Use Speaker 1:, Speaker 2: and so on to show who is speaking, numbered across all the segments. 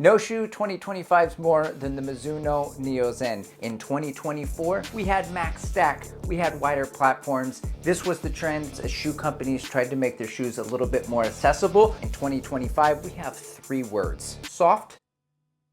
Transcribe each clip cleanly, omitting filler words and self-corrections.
Speaker 1: No shoe 2025's more than the Mizuno Neo Zen. In 2024, we had max stack, we had wider platforms. This was the trend as shoe companies tried to make their shoes a little bit more accessible. In 2025, we have 3 words: soft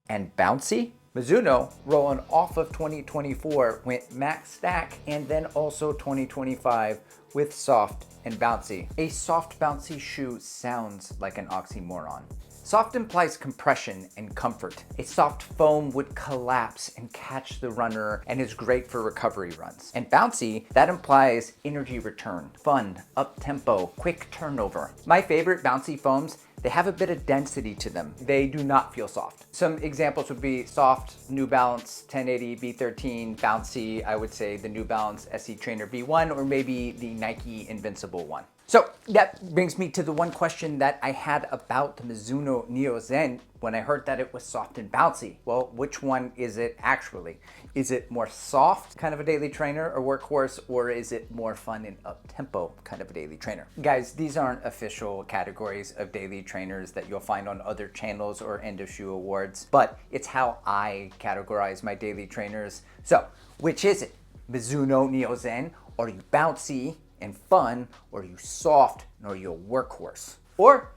Speaker 1: and bouncy. Mizuno, rolling off of 2024, went max stack, and then also 2025 with soft and bouncy. A soft bouncy shoe sounds like an oxymoron. Soft implies compression and comfort. A soft foam would collapse and catch the runner and is great for recovery runs. And bouncy, that implies energy return, fun, up-tempo, quick turnover. My favorite bouncy foams, they have a bit of density to them. They do not feel soft. Some examples would be soft New Balance 1080 B13, bouncy, I would say the New Balance SE Trainer V1, or maybe the Nike Invincible one. So that brings me to the one question that I had about the Mizuno Neo Zen when I heard that it was soft and bouncy. Well, which one is it actually? Is it more soft, kind of a daily trainer or workhorse, or is it more fun and up-tempo, kind of a daily trainer? Guys, these aren't official categories of daily trainers that you'll find on other channels or end of shoe awards, but it's how I categorize my daily trainers. So, which is it? Mizuno Neo Zen, or are you bouncy and fun, or are you soft, or are you a workhorse? Or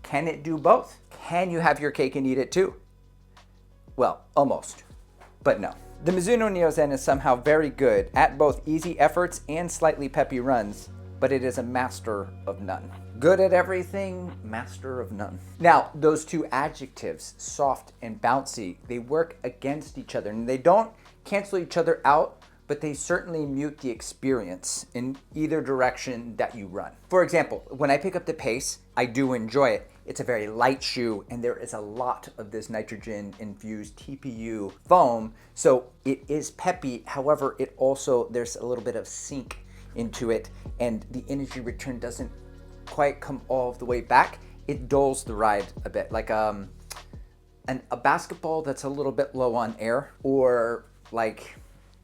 Speaker 1: can it do both? Can you have your cake and eat it too? Well, almost, but no. The Mizuno Neo Zen is somehow very good at both easy efforts and slightly peppy runs, but it is a master of none. Good at everything, master of none. Now, those two adjectives, soft and bouncy, they work against each other, and they don't cancel each other out, but they certainly mute the experience in either direction that you run. For example, when I pick up the Pace, I do enjoy it. It's a very light shoe, and there is a lot of this nitrogen-infused TPU foam, so it is peppy. However, it also, there's a little bit of sink into it, and the energy return doesn't quite come all the way back. It dulls the ride a bit, like a basketball that's a little bit low on air, or like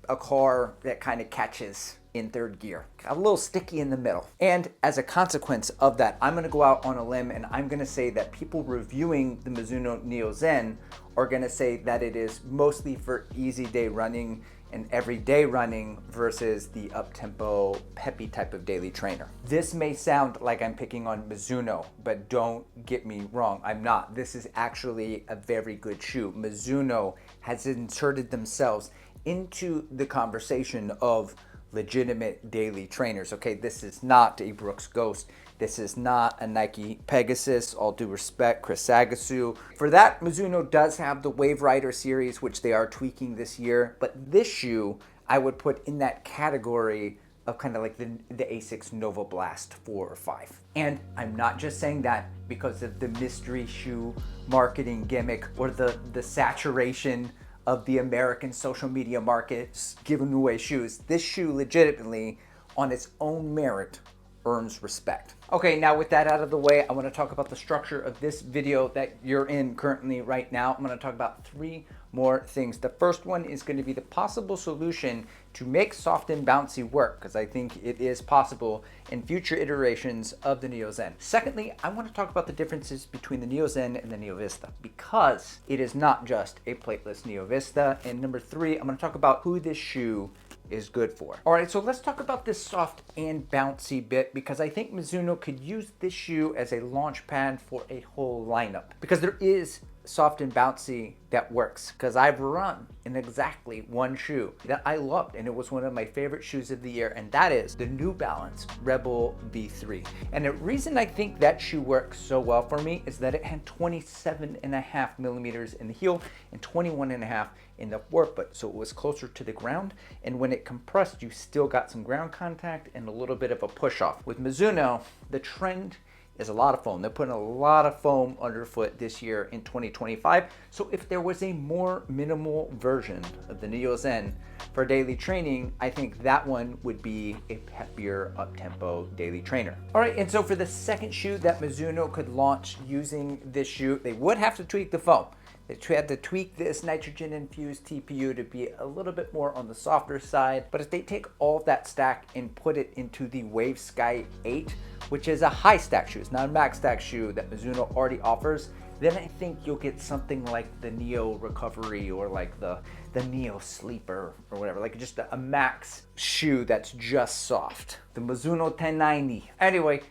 Speaker 1: a car that kind of catches in third gear. A little sticky in the middle. And as a consequence of that, I'm gonna go out on a limb and I'm gonna say that people reviewing the Mizuno Neo Zen are gonna say that it is mostly for easy day running and everyday running versus the up-tempo, peppy type of daily trainer. This may sound like I'm picking on Mizuno, but don't get me wrong, I'm not. This is actually a very good shoe. Mizuno has inserted themselves into the conversation of legitimate daily trainers. Okay, this is not a Brooks Ghost. This is not a Nike Pegasus, all due respect, Chris Sagasu. For that, Mizuno does have the Wave Rider series, which they are tweaking this year. But this shoe, I would put in that category of kind of like the ASICS Nova Blast 4 or 5. And I'm not just saying that because of the mystery shoe marketing gimmick or the saturation of the American social media markets giving away shoes. This shoe legitimately, on its own merit, earns respect. Okay, now with that out of the way, I want to talk about the structure of this video that you're in currently right now. I'm going to talk about 3 more things. The first one is going to be the possible solution to make soft and bouncy work, because I think it is possible in future iterations of the Neo Zen. Secondly, I want to talk about the differences between the Neo Zen and the Neo Vista, because it is not just a plateless Neo Vista. And number 3, I'm going to talk about who this shoe is good for. All right, so let's talk about this soft and bouncy bit, because I think Mizuno could use this shoe as a launch pad for a whole lineup, because there is soft and bouncy that works, because I've run in exactly one shoe that I loved, and it was one of my favorite shoes of the year, and that is the New Balance Rebel V3. And the reason I think that shoe works so well for me is that it had 27.5 millimeters in the heel and 21.5 in the forefoot, so it was closer to the ground, and when it compressed, you still got some ground contact and a little bit of a push off. With Mizuno, the trend is a lot of foam. They're putting a lot of foam underfoot this year in 2025. So if there was a more minimal version of the Neo Zen for daily training, I think that one would be a peppier up-tempo daily trainer. All right, and so for the second shoe that Mizuno could launch using this shoe, they would have to tweak the foam. They had to tweak this nitrogen-infused TPU to be a little bit more on the softer side. But if they take all of that stack and put it into the Wave Sky 8, which is a high stack shoe, it's not a max stack shoe that Mizuno already offers, then I think you'll get something like the Neo Recovery or like the Neo Sleeper or whatever, like just a max shoe that's just soft. The Mizuno 1090. Anyway,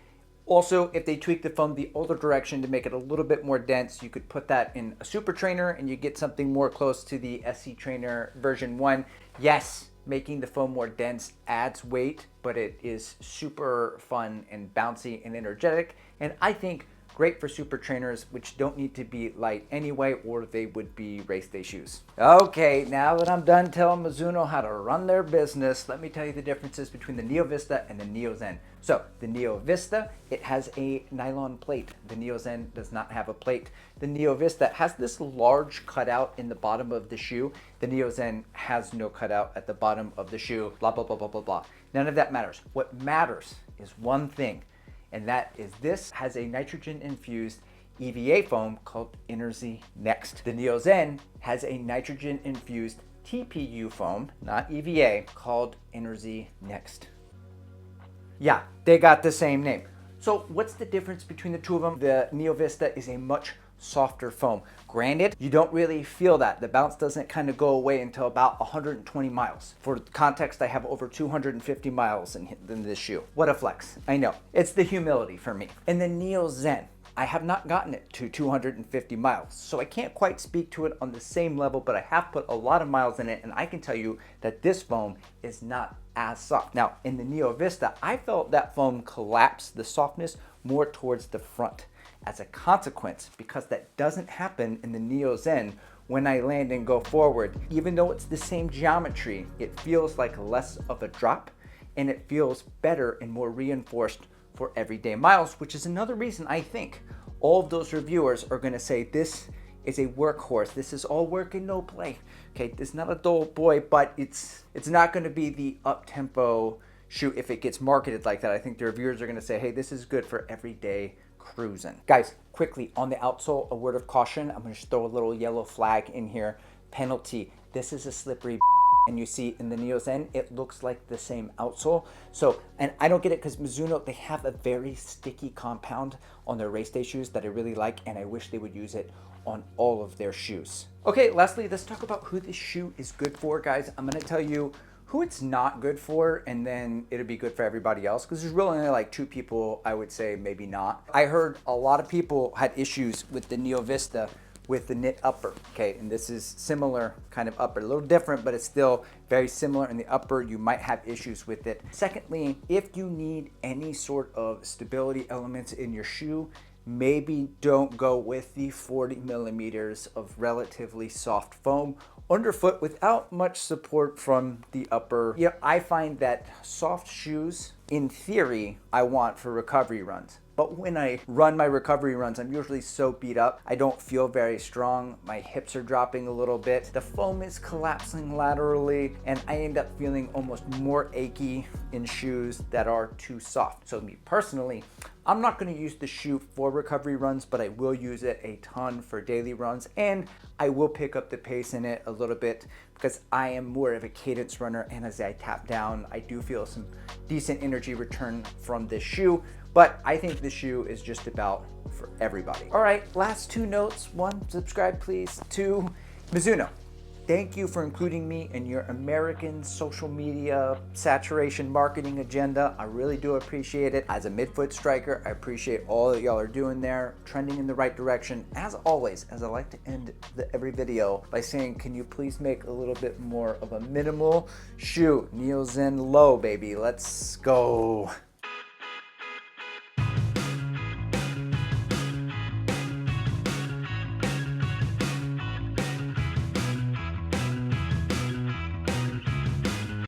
Speaker 1: also, if they tweak the foam the other direction to make it a little bit more dense, you could put that in a Super Trainer and you get something more close to the SC Trainer version 1. Yes, making the foam more dense adds weight, but it is super fun and bouncy and energetic, and I think great for super trainers, which don't need to be light anyway, or they would be race day shoes. Okay, now that I'm done telling Mizuno how to run their business, let me tell you the differences between the Neo Vista and the Neo Zen. So the Neo Vista, it has a nylon plate. The Neo Zen does not have a plate. The Neo Vista has this large cutout in the bottom of the shoe. The Neo Zen has no cutout at the bottom of the shoe, blah, blah, blah, blah, blah, blah. None of that matters. What matters is one thing, and that is this has a nitrogen-infused EVA foam called Energy Next. The Neo Zen has a nitrogen-infused TPU foam, not EVA, called Energy Next. Yeah, they got the same name. So what's the difference between the two of them? The Neo Vista is a much softer foam. Granted, you don't really feel that. The bounce doesn't kind of go away until about 120 miles. For context, I have over 250 miles in this shoe. What a flex, I know. It's the humility for me. And the Neo Zen, I have not gotten it to 250 miles, so I can't quite speak to it on the same level, but I have put a lot of miles in it, and I can tell you that this foam is not as soft. Now, in the Neo Vista, I felt that foam collapse the softness more towards the front. As a consequence, because that doesn't happen in the Neo Zen, when I land and go forward, even though it's the same geometry, it feels like less of a drop, and it feels better and more reinforced for everyday miles, which is another reason I think all of those reviewers are gonna say this is a workhorse. This is all work and no play. Okay, it's not a dull boy, but it's not gonna be the up-tempo shoe if it gets marketed like that. I think the reviewers are gonna say, hey, this is good for everyday cruising. Guys, quickly on the outsole, a word of caution. I'm gonna just throw a little yellow flag in here. Penalty. This is a slippery and you see in the Neo Zen, it looks like the same outsole. So, and I don't get it because Mizuno, they have a very sticky compound on their race day shoes that I really like, and I wish they would use it on all of their shoes. Okay, lastly, let's talk about who this shoe is good for, guys. I'm gonna tell you who it's not good for, and then it'll be good for everybody else, because there's really only like two people I would say maybe not. I heard a lot of people had issues with the Neo Vista with the knit upper, okay, and this is similar kind of upper, a little different, but it's still very similar in the upper. You might have issues with it. Secondly, if you need any sort of stability elements in your shoe, maybe don't go with the 40 millimeters of relatively soft foam underfoot without much support from the upper. Yeah, I find that soft shoes, in theory, I want for recovery runs. But when I run my recovery runs, I'm usually so beat up, I don't feel very strong. My hips are dropping a little bit. The foam is collapsing laterally, and I end up feeling almost more achy in shoes that are too soft. So me personally, I'm not gonna use the shoe for recovery runs, but I will use it a ton for daily runs, and I will pick up the pace in it a little bit because I am more of a cadence runner, and as I tap down, I do feel some decent energy return from this shoe. But I think this shoe is just about for everybody. All right, last two notes. One, subscribe please. Two, Mizuno. Thank you for including me in your American social media saturation marketing agenda. I really do appreciate it. As a midfoot striker, I appreciate all that y'all are doing there, trending in the right direction. As always, as I like to end every video by saying, can you please make a little bit more of a minimal shoe? Neo Zen low, baby. Let's go.